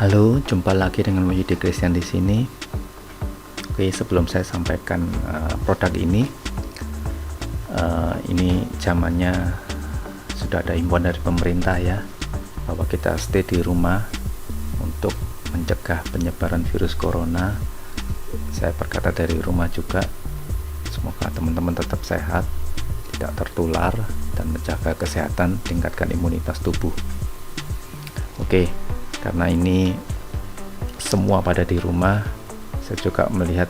Halo, jumpa lagi dengan Yudi Christian di sini. Oke, sebelum saya sampaikan produk ini zamannya sudah ada himbauan dari pemerintah ya, bahwa kita stay di rumah untuk mencegah penyebaran virus corona. Saya berkata dari rumah juga. Semoga teman-teman tetap sehat, tidak tertular, dan menjaga kesehatan, tingkatkan imunitas tubuh. Oke, karena ini semua pada di rumah, saya juga melihat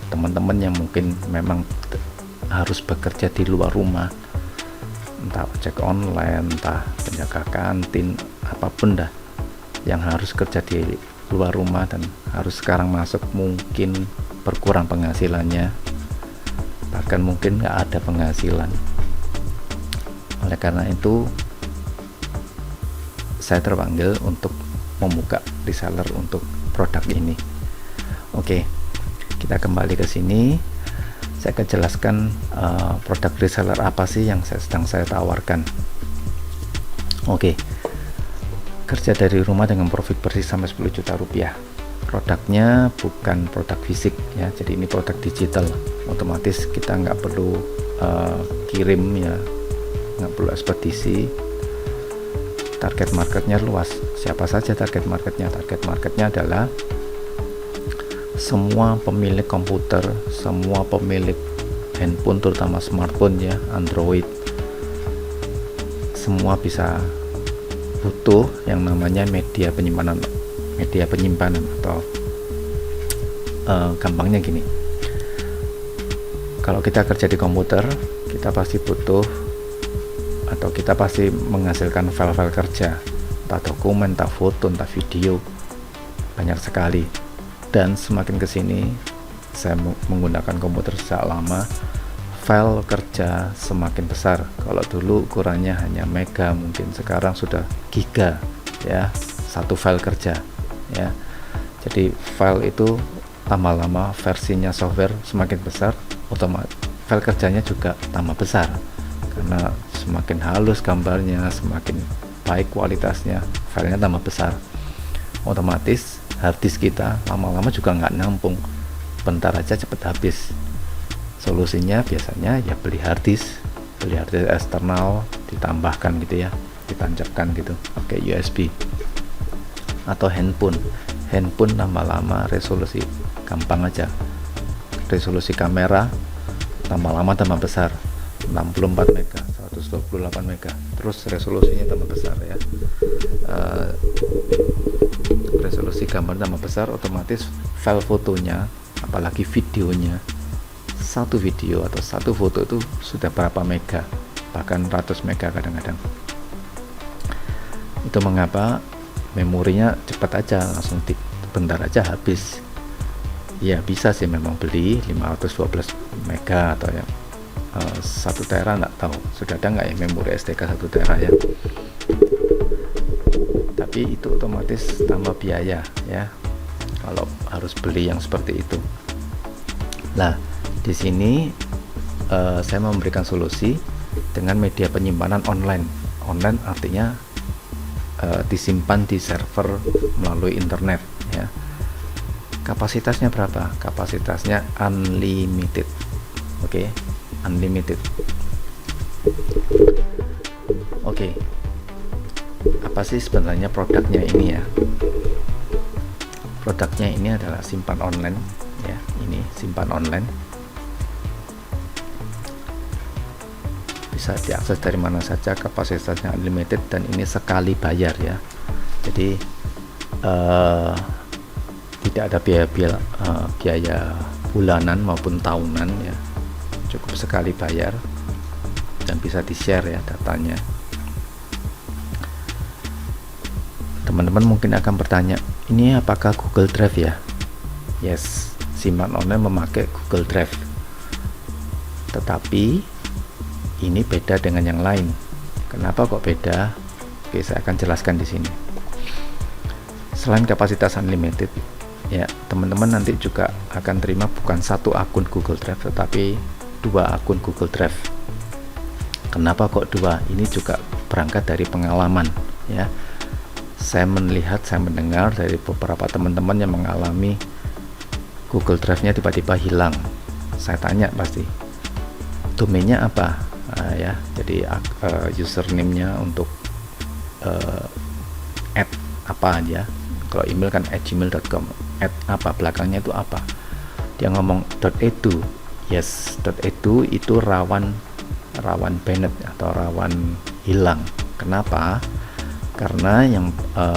teman-teman yang mungkin memang harus bekerja di luar rumah, entah ojek online, entah penjaga kantin, apapun dah, yang harus kerja di luar rumah dan harus sekarang masuk, mungkin berkurang penghasilannya, bahkan mungkin nggak ada penghasilan. Oleh karena itu saya terpanggil untuk membuka reseller untuk produk ini. Oke, kita kembali ke sini. Saya akan jelaskan produk reseller apa sih yang sedang saya tawarkan. Oke, kerja dari rumah dengan profit bersih sampai 10 juta rupiah. Produknya bukan produk fisik ya, jadi ini produk digital. Otomatis kita nggak perlu kirim ya, nggak perlu ekspedisi. Target marketnya luas. Siapa saja target marketnya? Target marketnya adalah semua pemilik komputer, semua pemilik handphone, terutama smartphone ya, Android. Semua bisa butuh yang namanya media penyimpanan atau gampangnya gini. Kalau kita kerja di komputer, kita pasti butuh atau kita pasti menghasilkan file-file kerja, entah dokumen, entah foto, entah video, banyak sekali. Dan semakin kesini saya menggunakan komputer sejak lama, file kerja semakin besar. Kalau dulu ukurannya hanya mega, mungkin sekarang sudah giga ya, satu file kerja ya. Jadi file itu tambah lama, versinya software semakin besar, otomatis file kerjanya juga tambah besar, karena semakin halus gambarnya, semakin baik kualitasnya, filenya tambah besar. Otomatis harddisk kita lama-lama juga nggak nampung, bentar aja cepet habis. Solusinya biasanya ya beli harddisk eksternal, ditambahkan gitu ya, ditancapkan gitu pakai USB. Atau handphone tambah lama, resolusi gampang aja, resolusi kamera tambah lama tambah besar, 64 mega, 128 mega, terus resolusinya tambah besar ya. Resolusi gambar tambah besar, otomatis file fotonya, apalagi videonya, satu video atau satu foto itu sudah berapa mega, bahkan ratus mega kadang-kadang. Itu mengapa memorinya cepat aja, langsung bentar aja habis. Ya bisa sih memang beli 512 mega atau ya 1 tera, nggak tahu sudah ada nggak ya memori STK 1 tera ya, tapi itu otomatis tambah biaya ya kalau harus beli yang seperti itu. Nah, di sini saya memberikan solusi dengan media penyimpanan online artinya disimpan di server melalui internet ya. Kapasitasnya berapa? Kapasitasnya unlimited. Oke, unlimited. Oke, apa sih sebenarnya produknya ini ya? Produknya ini adalah simpan online ya. Ini simpan online, bisa diakses dari mana saja, kapasitasnya unlimited, dan ini sekali bayar ya. Jadi tidak ada biaya bulanan maupun tahunan ya, cukup sekali bayar dan bisa di share ya datanya. Teman-teman mungkin akan bertanya, ini apakah Google Drive ya? Yes, simpan online memakai Google Drive, tetapi ini beda dengan yang lain. Kenapa kok beda? Oke, saya akan jelaskan di sini. Selain kapasitas unlimited ya, teman-teman nanti juga akan terima bukan satu akun Google Drive, tetapi 2 akun Google Drive. Kenapa kok 2? Ini juga berangkat dari pengalaman ya. Saya mendengar dari beberapa teman-teman yang mengalami Google Drive-nya tiba-tiba hilang. Saya tanya pasti, domainnya apa? Ya, jadi username-nya untuk apa aja. Kalau email kan @gmail.com, apa belakangnya itu apa? Dia ngomong .edu. Yes, .edu itu rawan banned atau rawan hilang. Kenapa? Karena yang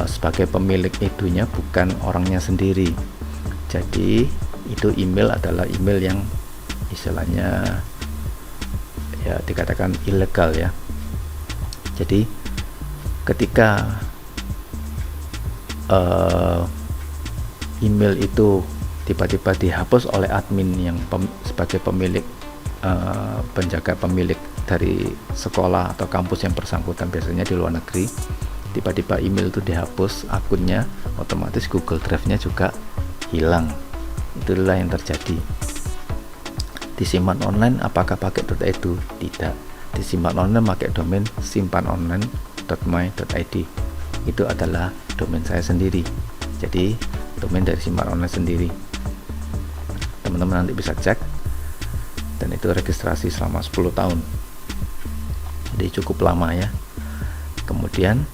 sebagai pemilik edunya bukan orangnya sendiri. Jadi itu email adalah email yang istilahnya ya dikatakan ilegal ya. Jadi ketika email itu tiba-tiba dihapus oleh admin yang sebagai pemilik penjaga pemilik dari sekolah atau kampus yang bersangkutan, biasanya di luar negeri, tiba-tiba email itu dihapus akunnya, otomatis Google Drive-nya juga hilang. Itulah yang terjadi. Disimpan online apakah pakai .edu? Tidak. Disimpan online pakai domain simpanonline.my.id. Itu adalah domain saya sendiri. Jadi domain dari simpan online sendiri. Teman-teman nanti bisa cek, dan itu registrasi selama 10 tahun. Jadi cukup lama ya. Kemudian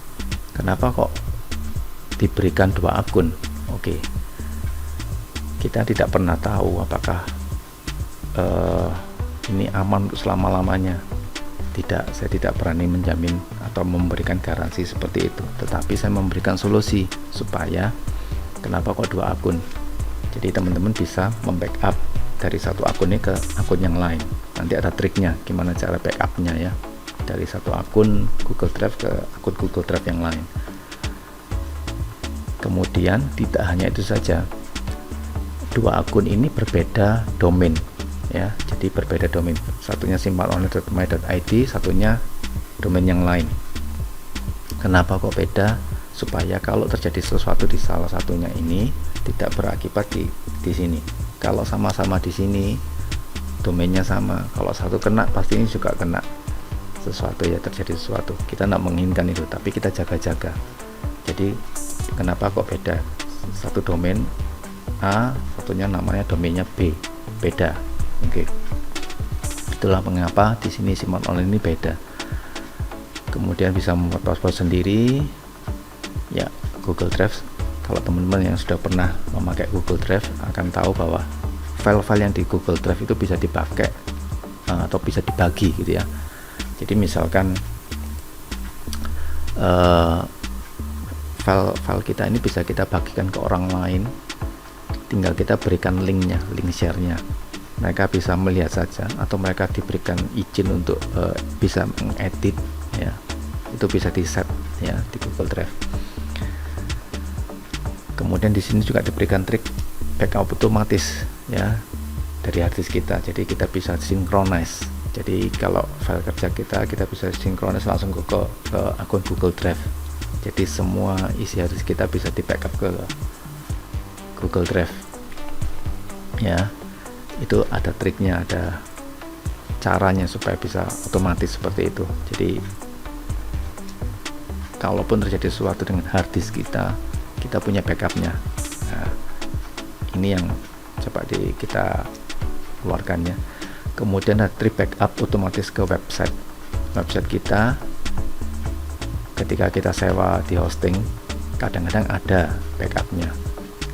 kenapa kok diberikan 2 akun? Oke. Kita tidak pernah tahu apakah ini aman untuk selama-lamanya. Tidak, saya tidak berani menjamin atau memberikan garansi seperti itu. Tetapi saya memberikan solusi supaya kenapa kok 2 akun. Jadi teman-teman bisa membackup dari satu akun ini ke akun yang lain. Nanti ada triknya gimana cara backupnya ya, dari satu akun Google Drive ke akun Google Drive yang lain. Kemudian tidak hanya itu saja, 2 akun ini berbeda domain ya, jadi berbeda domain. Satunya simpanonline.my.id, satunya domain yang lain. Kenapa kok beda? Supaya kalau terjadi sesuatu di salah satunya ini tidak berakibat di sini. Kalau sama-sama di sini domainnya sama, kalau satu kena pasti ini juga kena sesuatu ya, terjadi sesuatu. Kita tidak menginginkan itu, tapi kita jaga-jaga. Jadi kenapa kok beda? Satu domain A, satunya namanya domainnya B, beda. Oke. Itulah mengapa di sini simpan online ini beda. Kemudian bisa membuat password sendiri. Ya, Google Drive, kalau teman-teman yang sudah pernah memakai Google Drive akan tahu bahwa file-file yang di Google Drive itu bisa dipakai atau bisa dibagi gitu ya. Jadi misalkan file kita ini bisa kita bagikan ke orang lain, tinggal kita berikan linknya, link share-nya. Mereka bisa melihat saja, atau mereka diberikan izin untuk bisa mengedit ya. Itu bisa di set ya di Google Drive. Kemudian di sini juga diberikan trik backup otomatis ya dari hard disk kita. Jadi kita bisa synchronize. Jadi kalau file kerja kita bisa synchronize langsung ke akun Google Drive. Jadi semua isi hard disk kita bisa di backup ke Google Drive. Ya, itu ada triknya, ada caranya supaya bisa otomatis seperti itu. Jadi kalaupun terjadi sesuatu dengan hard disk kita punya backupnya. Nah, ini yang coba kita keluarkannya. Kemudian ada trik backup otomatis ke website kita. Ketika kita sewa di hosting, kadang-kadang ada backupnya.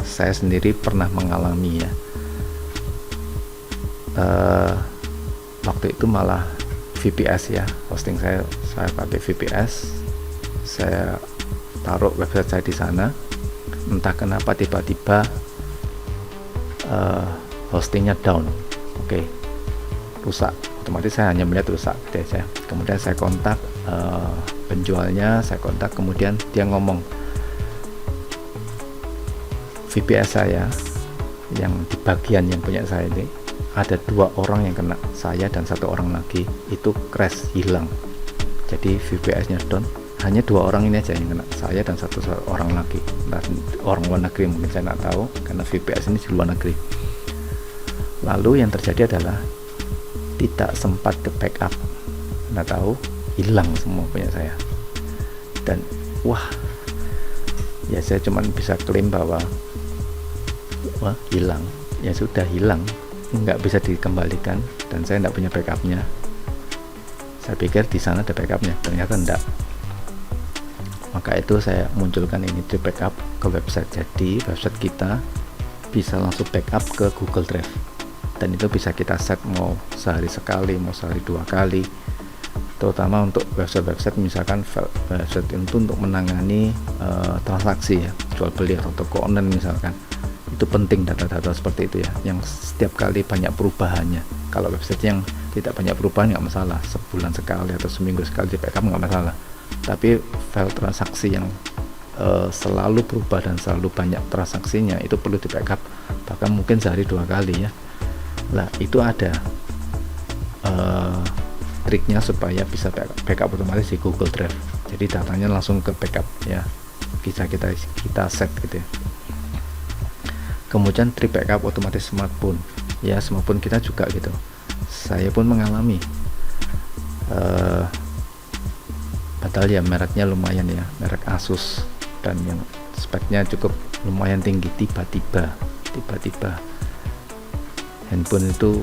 Saya sendiri pernah mengalami ya. Waktu itu malah VPS ya, hosting saya pakai VPS. Saya taruh website saya di sana. Entah kenapa tiba-tiba hostingnya down. Oke, rusak. Otomatis saya hanya melihat rusak gitu aja. Kemudian saya kontak penjualnya, kemudian dia ngomong VPS saya yang di bagian yang punya saya ini ada 2 orang yang kena, saya dan 1 orang lagi itu crash, hilang. Jadi VPS-nya down. Hanya 2 orang ini aja yang kena, saya dan 1 orang lagi. Entah orang luar negeri, mungkin saya nggak tahu karena VPS ini di luar negeri. Lalu yang terjadi adalah tidak sempat ke backup, nggak tahu, hilang semua punya saya. Dan wah, Ya saya cuma bisa klaim bahwa wah hilang, ya sudah hilang, nggak bisa dikembalikan, dan saya nggak punya backupnya. Saya pikir di sana ada backupnya, ternyata enggak. Maka itu saya munculkan ini di backup ke website. Jadi website kita bisa langsung backup ke Google Drive, dan itu bisa kita set mau sehari sekali, mau sehari 2 kali, terutama untuk website misalkan website itu untuk menangani transaksi ya, jual beli atau toko online misalkan. Itu penting data-data seperti itu ya, yang setiap kali banyak perubahannya. Kalau website yang tidak banyak perubahan nggak masalah, sebulan sekali atau seminggu sekali di backup nggak masalah. Tapi file transaksi yang selalu berubah dan selalu banyak transaksinya itu perlu di backup, bahkan mungkin sehari 2 kali ya. Nah itu ada triknya supaya bisa backup otomatis di Google Drive. Jadi datanya langsung ke backup ya, bisa kita set gitu ya. Kemudian trik backup otomatis smartphone ya, smartphone kita juga gitu. Saya pun mengalami padahal ya mereknya lumayan ya, merek Asus, dan yang speknya cukup lumayan tinggi, tiba-tiba handphone itu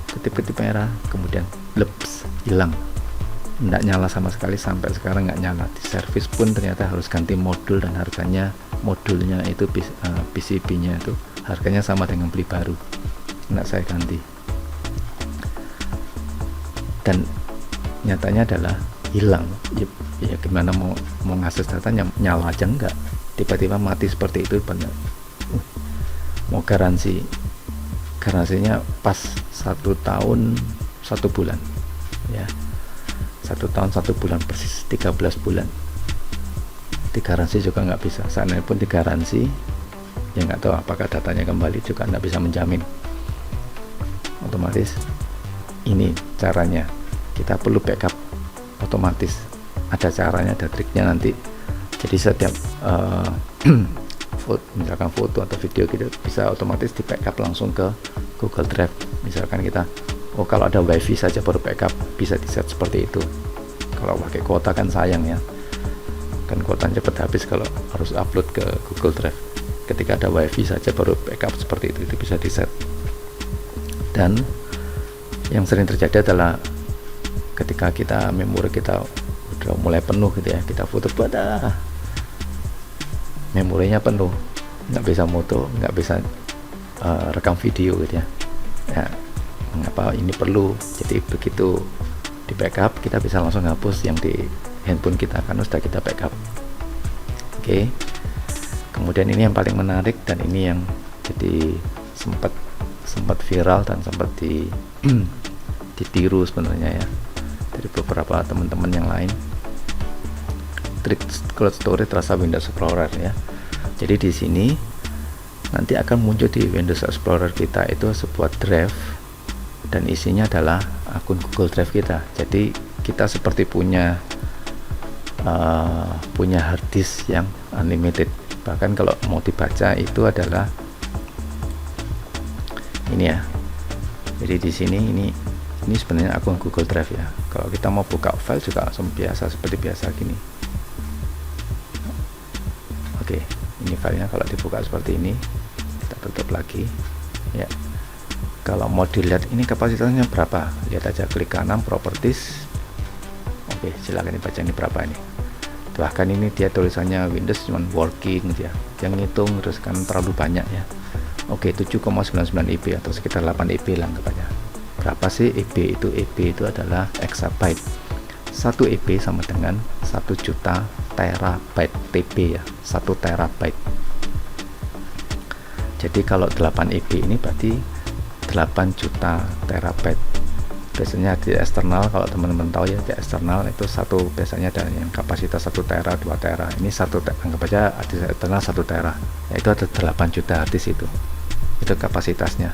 ketip-ketip merah, kemudian leps, hilang, nggak nyala sama sekali, sampai sekarang nggak nyala. Di servis pun ternyata harus ganti modul, dan harganya modulnya itu PCB nya itu harganya sama dengan beli baru, nggak saya ganti. Dan nyatanya adalah hilang ya, gimana mau ngakses datanya, nyala aja enggak, tiba-tiba mati seperti itu. Benar mau garansinya pas 1 tahun 1 bulan ya, 1 tahun 1 bulan persis 13 bulan. Digaransi juga nggak bisa, seandainya pun digaransi ya nggak tahu apakah datanya kembali, juga nggak bisa menjamin. Otomatis ini caranya, kita perlu backup otomatis, ada caranya, ada triknya nanti. Jadi setiap misalkan foto atau video kita bisa otomatis di backup langsung ke Google Drive. Misalkan kita kalau ada wifi saja baru backup, bisa di set seperti itu. Kalau pakai kuota kan sayang ya, kan kuotanya cepat habis kalau harus upload ke Google Drive. Ketika ada wifi saja baru backup seperti itu bisa di set. Dan yang sering terjadi adalah ketika kita memori kita udah mulai penuh gitu ya, kita foto pada memorinya penuh, nggak bisa foto, nggak bisa rekam video gitu ya. Mengapa ini perlu? Jadi begitu di backup kita bisa langsung hapus yang di handphone kita karena sudah kita backup. Oke. Kemudian ini yang paling menarik, dan ini yang jadi sempat viral dan sempat ditiru sebenarnya ya dari beberapa teman-teman yang lain. Trik cloud storage terasa Windows Explorer ya. Jadi di sini nanti akan muncul di Windows Explorer kita itu sebuah drive, dan isinya adalah akun Google Drive kita. Jadi kita seperti punya hard disk yang unlimited. Bahkan kalau mau dibaca itu adalah ini ya. Jadi di sini ini sebenarnya akun Google Drive ya. Kalau kita mau buka file juga langsung biasa, seperti biasa gini. Oke, ini filenya kalau dibuka seperti ini, kita tutup lagi ya. Kalau mau dilihat ini kapasitasnya berapa, lihat aja, klik kanan properties. Oke, silakan dibaca ini berapa ini. Bahkan ini dia tulisannya Windows cuman working gitu ya, yang ngitung terus kan terlalu banyak ya. Oke, 7,99 EB atau sekitar 8 EB lah anggapannya. Berapa sih EB itu? EB itu adalah exabyte. 1 EB sama dengan 1 juta terabyte. TB ya, 1 terabyte. Jadi kalau 8 EB ini berarti 8 juta terabyte. Biasanya di eksternal, kalau teman-teman tahu ya, di eksternal itu biasanya ada yang kapasitas 1 tera, 2 tera. Ini anggap aja di eksternal 1 tera, yaitu ada 8 juta harddisk itu kapasitasnya.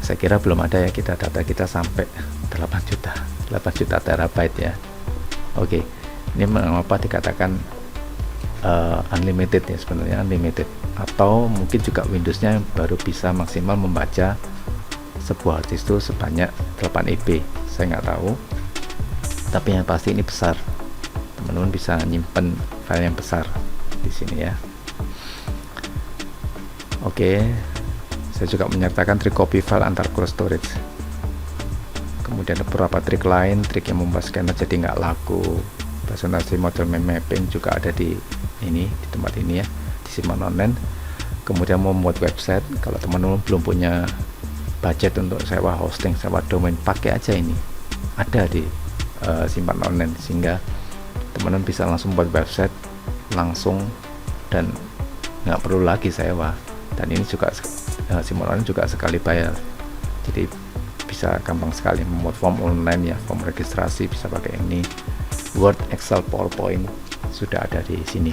Saya kira belum ada ya data kita sampai 8 juta terabyte ya. Oke, ini mengapa dikatakan unlimited ya, sebenarnya unlimited, atau mungkin juga Windowsnya baru bisa maksimal membaca sebuah harddisk itu sebanyak 8 EB. Saya nggak tahu, tapi yang pasti ini besar, teman-teman bisa nyimpen file yang besar. di sini ya. Oke, saya juga menyertakan trik copy file antar cloud storage. Kemudian beberapa trik lain, trik yang membuat scanner jadi nggak laku, presentasi model mapping juga ada di tempat ini ya, di Simpan Online. Kemudian membuat website, kalau teman-teman belum punya budget untuk sewa hosting, sewa domain, pakai aja ini, ada di Simpan Online, sehingga teman-teman bisa langsung buat website langsung dan nggak perlu lagi sewa. Dan ini juga Simpan Online juga sekali bayar, jadi bisa gampang sekali membuat form online ya, form registrasi bisa pakai ini. Word, Excel, PowerPoint sudah ada di sini.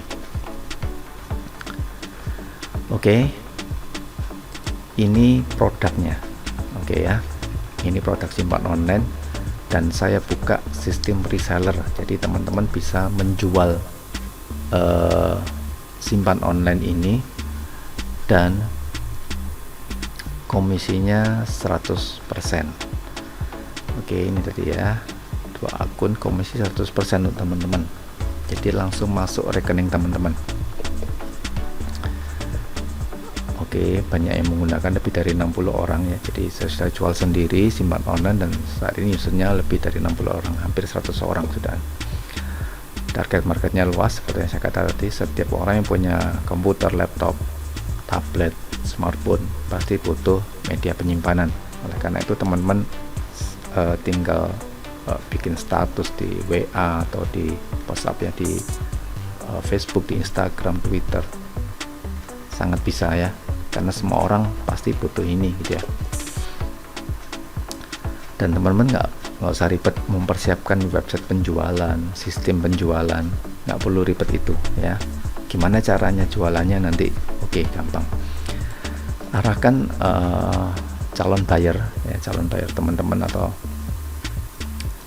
Oke, ini produknya. Oke ya, ini produk Simpan Online, dan saya buka sistem reseller, jadi teman-teman bisa menjual Simpan Online ini, dan komisinya 100%. Oke, ini tadi ya, 2 akun, komisi 100% untuk teman-teman, jadi langsung masuk rekening teman-teman. Oke, banyak yang menggunakan, lebih dari 60 orang ya, jadi saya sudah jual sendiri Simpan Online, dan saat ini usernya lebih dari 60 orang, hampir 100 orang sudah. Target marketnya luas, seperti yang saya katakan tadi, setiap orang yang punya komputer, laptop, tablet, smartphone pasti butuh media penyimpanan. Oleh karena itu teman-teman tinggal bikin status di WA atau di WhatsApp ya, di Facebook, di Instagram, Twitter, sangat bisa ya, karena semua orang pasti butuh ini gitu ya. Dan teman-teman nggak usah ribet mempersiapkan website penjualan, sistem penjualan, nggak perlu ribet itu ya. Gimana caranya jualannya nanti? Oke, gampang. Arahkan calon buyer ya, calon buyer teman-teman atau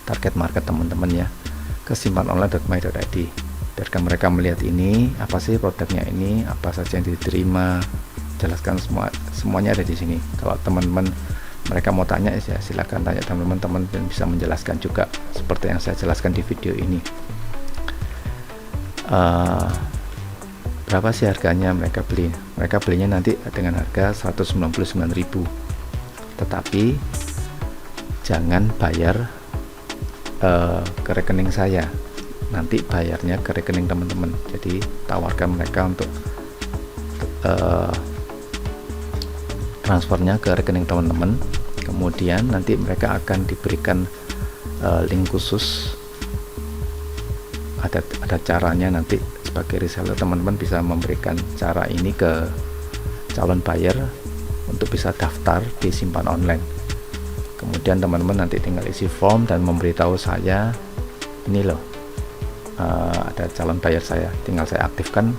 target market teman-teman ya, ke simpanonline.my.id. Biarkan mereka melihat ini, apa sih produknya ini, apa saja yang diterima, jelaskan semuanya ada di sini. Kalau teman-teman mereka mau tanya ya silakan tanya teman-teman, dan bisa menjelaskan juga seperti yang saya jelaskan di video ini. Berapa sih harganya mereka beli? Mereka belinya nanti dengan harga 199.000, tetapi jangan bayar ke rekening saya, nanti bayarnya ke rekening teman-teman. Jadi tawarkan mereka untuk transfernya ke rekening teman-teman, kemudian nanti mereka akan diberikan link khusus. Ada caranya, nanti sebagai reseller teman-teman bisa memberikan cara ini ke calon buyer untuk bisa daftar di Simpan Online. Kemudian teman-teman nanti tinggal isi form dan memberitahu saya, ini loh ada calon buyer saya, tinggal saya aktifkan,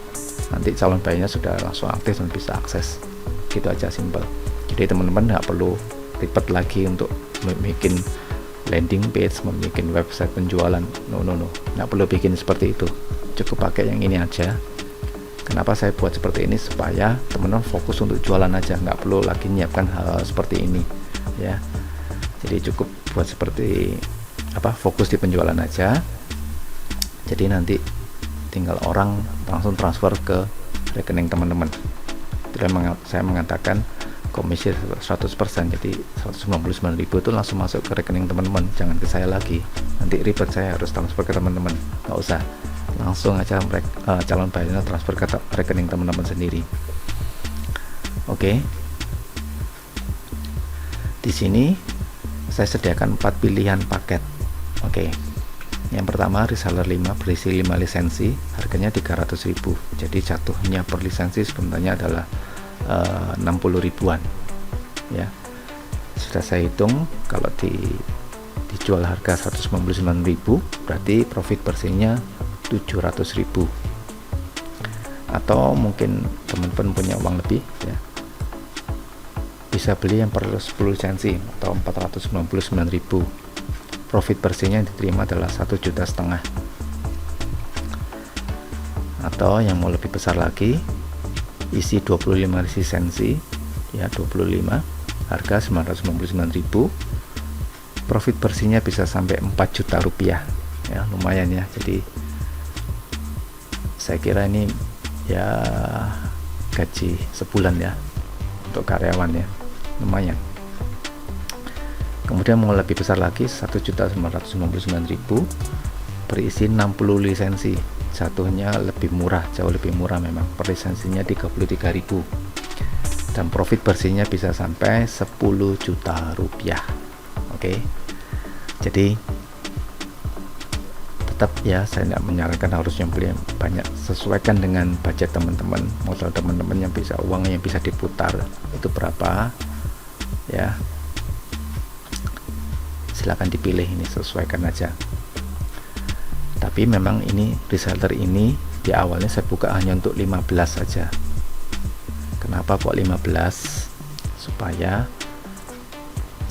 nanti calon buyernya sudah langsung aktif dan bisa akses. Gitu aja, simple. Jadi teman-teman nggak perlu ribet lagi untuk bikin landing page, membuat website penjualan. No, nggak perlu bikin seperti itu, cukup pakai yang ini aja. Kenapa saya buat seperti ini? Supaya teman-teman fokus untuk jualan aja, nggak perlu lagi menyiapkan hal seperti ini ya. Jadi cukup buat seperti fokus di penjualan aja. Jadi nanti tinggal orang langsung transfer ke rekening teman-teman. Saya mengatakan komisi 100%, jadi 199.000 itu langsung masuk ke rekening teman-teman, jangan ke saya lagi, nanti ribet saya harus transfer ke teman-teman. Nggak usah, langsung aja calon bayarnya transfer ke rekening teman-teman sendiri. Oke, di sini saya sediakan 4 pilihan paket. Oke, yang pertama reseller 5 berisi 5 lisensi, harganya 300.000, jadi jatuhnya per lisensi sebenarnya adalah 60 ribuan ya. Sudah saya hitung, kalau dijual harga 199.000 berarti profit bersihnya 700.000. Atau mungkin teman-teman punya uang lebih ya, bisa beli yang per 10 lisensi atau 499.000. Profit bersihnya yang diterima adalah 1,5 juta. Atau yang mau lebih besar lagi, isi 25 lisensi ya, 25, harga 999.000, profit bersihnya bisa sampai 4 juta rupiah ya, lumayan ya. Jadi saya kira ini ya gaji sebulan ya untuk karyawan ya, lumayan. Kemudian mau lebih besar lagi 1.999.000 berisi 60 lisensi, jatuhnya lebih murah, jauh lebih murah memang, per lisensinya 33.000 dan profit bersihnya bisa sampai 10 juta rupiah. Oke, jadi tetap ya, saya tidak menyarankan harus yang beli banyak, sesuaikan dengan budget teman-teman, modal teman-teman yang bisa, uang yang bisa diputar itu berapa ya, silahkan dipilih, ini sesuaikan aja. Tapi memang ini reseller ini di awalnya saya buka hanya untuk 15 saja. Kenapa kok 15? Supaya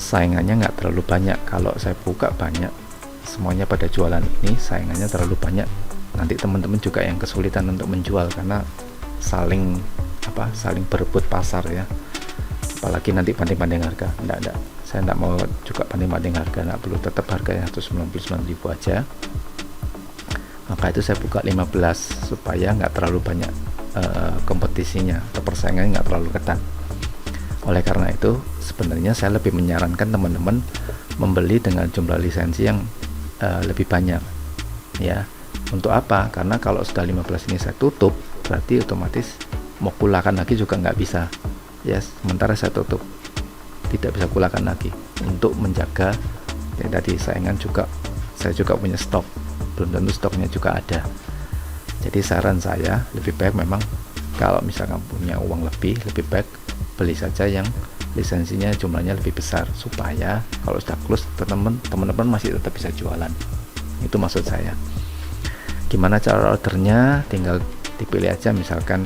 saingannya nggak terlalu banyak. Kalau saya buka banyak, semuanya pada jualan ini, saingannya terlalu banyak, nanti teman-teman juga yang kesulitan untuk menjual karena saling berebut pasar ya. Apalagi nanti banding-banding harga. Enggak, saya enggak mau juga banding-banding harga, enggak perlu, tetap harganya 199.000 aja. Maka itu saya buka 15 supaya enggak terlalu banyak kompetisinya atau persaingannya enggak terlalu ketat. Oleh karena itu sebenarnya saya lebih menyarankan teman-teman membeli dengan jumlah lisensi yang lebih banyak ya. Untuk apa? Karena kalau sudah 15 ini saya tutup, berarti otomatis mau kulakan lagi juga nggak bisa ya. Sementara saya tutup, tidak bisa kulakan lagi untuk menjaga ya, tadi saingan juga, saya juga punya stok, belum tentu stoknya juga ada. Jadi saran saya lebih baik memang kalau misalkan punya uang lebih baik beli saja yang lisensinya jumlahnya lebih besar, supaya kalau sudah close teman-teman masih tetap bisa jualan. Itu maksud saya. Gimana cara ordernya? Tinggal dipilih aja, misalkan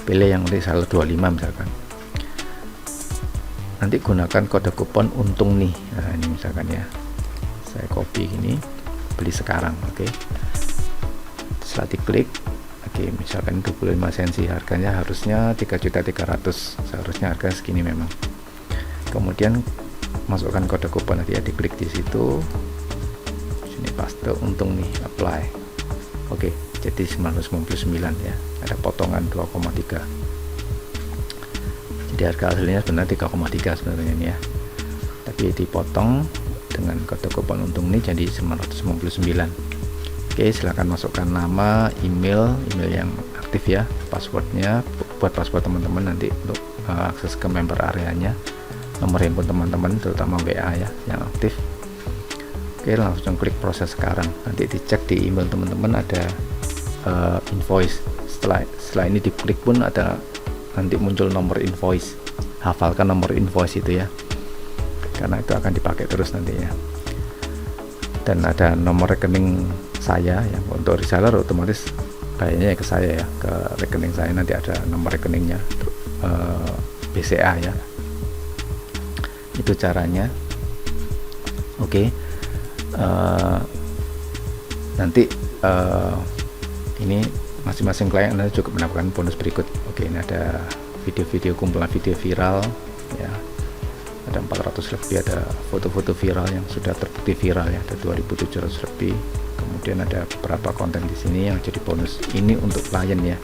pilih yang reseller 25 misalkan, nanti gunakan kode kupon untung nih. Nah ini misalkan ya, saya copy ini, beli sekarang. Oke, setelah diklik, oke, misalkan 25 sensi, harganya harusnya 3.300.000, seharusnya harga segini memang. Kemudian masukkan kode kupon nanti ya, diklik di situ, sini paste untung nih, apply. Oke, jadi 999 ya, ada potongan 2,3. Jadi harga aslinya sebenarnya 3,3 sebenarnya ini ya, tapi dipotong dengan kode kupon untung ini jadi 999. Oke, silahkan masukkan nama, email yang aktif ya, passwordnya buat password teman-teman nanti untuk akses ke member areanya, nomor handphone teman-teman terutama WA ya yang aktif. Oke, langsung klik proses sekarang, nanti dicek di email teman-teman ada invoice. Setelah ini diklik pun ada, nanti muncul nomor invoice, hafalkan nomor invoice itu ya, karena itu akan dipakai terus nantinya. Dan ada nomor rekening saya yang untuk reseller, otomatis kayaknya ke saya ya, ke rekening saya nanti ada nomor rekeningnya, BCA ya. Itu caranya. Oke, nanti ini masing-masing klien Anda juga mendapatkan bonus berikut. Oke, ini ada video-video, kumpulan video viral ya, ada 400 lebih, ada foto-foto viral yang sudah terbukti viral ya, ada 2.700 lebih. Kemudian ada beberapa konten di sini yang jadi bonus, ini untuk klien ya.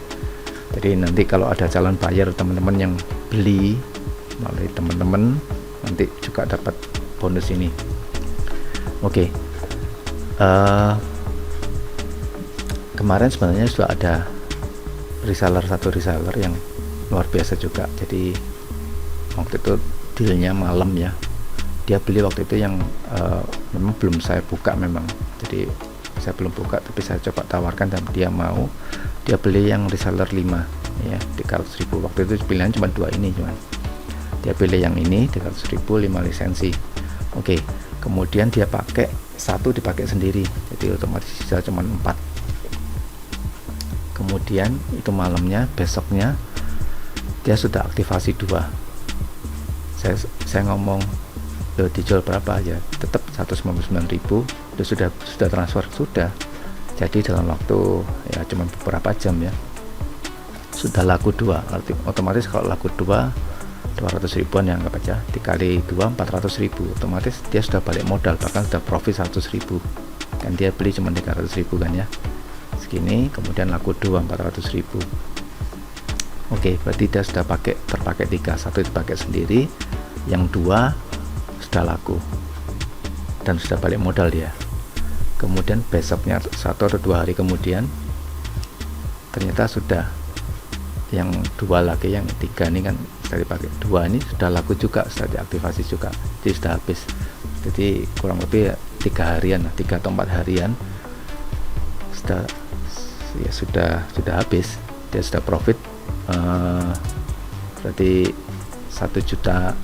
Jadi nanti kalau ada calon buyer teman-teman yang beli melalui teman-teman, nanti juga dapat bonus ini. Oke, kemarin sebenarnya sudah ada satu reseller yang luar biasa juga. Jadi waktu itu dealnya malam ya, dia beli waktu itu yang memang belum saya buka memang, jadi saya belum buka, tapi saya coba tawarkan dan dia mau. Dia beli yang reseller 5 ya, 300.000. Waktu itu pilihan cuma 2 ini, cuman dia pilih yang ini 300.000, 5 lisensi. Oke, kemudian dia pakai satu, dipakai sendiri, jadi otomatis sisa cuma 4. Kemudian itu malamnya, besoknya dia sudah aktivasi 2. Saya ngomong, loh dijual berapa aja, tetap 199.000. itu sudah transfer, sudah. Jadi dalam waktu ya cuma beberapa jam ya, sudah laku 2. Arti otomatis kalau laku 2, 200 ribuan ya, anggap aja dikali 2, 400.000, otomatis dia sudah balik modal, bahkan sudah profit 100.000, dan dia beli cuma 300.000 kan ya, segini, kemudian laku 2 400.000. Oke, berarti dia sudah terpakai 3, satu dipakai sendiri, yang 2 sudah laku dan sudah balik modal dia. Kemudian besoknya 1 atau 2 hari kemudian ternyata sudah yang 2 lagi, yang 3 ini kan sudah dipakai, 2 ini sudah laku juga, sudah diaktifasi juga, jadi sudah habis. Jadi kurang lebih 3 harian, 3 atau 4 harian sudah habis, dia sudah profit. Berarti 1 juta,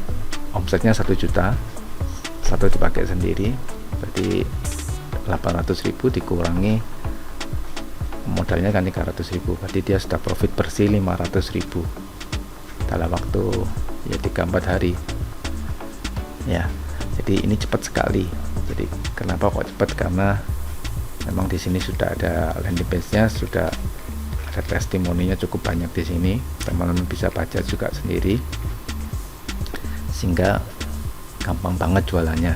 omsetnya 1 juta, 1 dipakai sendiri, berarti 800.000 dikurangi modalnya kan 300.000, berarti dia sudah profit bersih 500.000 dalam waktu ya 3-4 hari ya. Jadi ini cepat sekali. Jadi kenapa kok cepat? Karena memang di sini sudah ada landing page-nya, sudah ada testimoninya cukup banyak di sini, teman-teman bisa baca juga sendiri, sehingga gampang banget jualannya.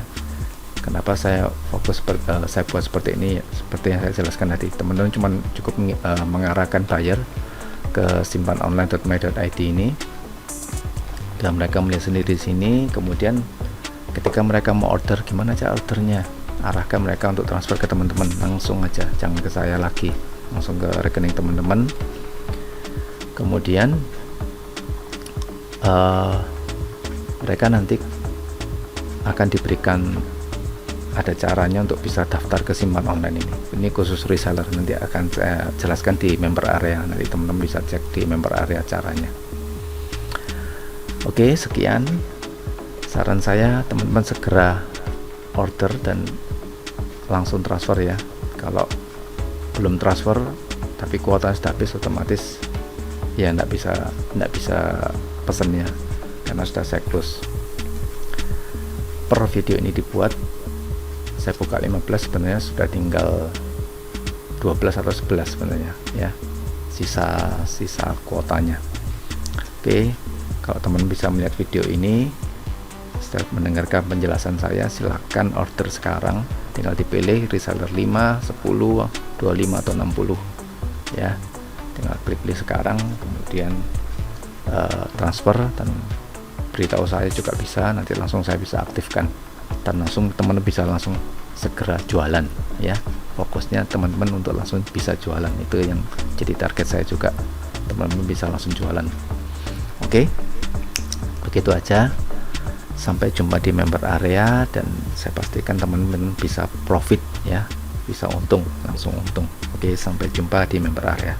Kenapa saya fokus saya buat seperti ini? Seperti yang saya jelaskan tadi, teman-teman cuma cukup mengarahkan buyer ke simpanonline.my.id ini, dan mereka melihat sendiri di sini. Kemudian ketika mereka mau order, gimana cara ordernya? Arahkan mereka untuk transfer ke teman-teman langsung aja, jangan ke saya lagi, langsung ke rekening teman-teman. Kemudian mereka nanti akan diberikan, ada caranya untuk bisa daftar ke simpan online ini. Ini khusus reseller, nanti akan saya jelaskan di member area, nanti teman-teman bisa cek di member area caranya. Oke, sekian saran saya, teman-teman segera order dan langsung transfer ya. Kalau belum transfer tapi kuota sudah habis, otomatis ya nggak bisa pesennya karena sudah saya close. Per video ini dibuat, saya buka 15, sebenarnya sudah tinggal 12 atau 11 sebenarnya ya, sisa kuotanya. Oke, kalau teman bisa melihat video ini, setelah mendengarkan penjelasan saya, silahkan order sekarang, tinggal dipilih reseller 5, 10, 25 atau 60 ya, tinggal klik sekarang, kemudian transfer dan beritahu saya juga bisa, nanti langsung saya bisa aktifkan dan langsung teman-teman bisa langsung segera jualan ya. Fokusnya teman-teman untuk langsung bisa jualan, itu yang jadi target saya juga, teman-teman bisa langsung jualan. Oke, begitu aja, sampai jumpa di member area, dan saya pastikan teman-teman bisa profit ya, bisa untung, langsung untung. Oke, sampai jumpa di member area.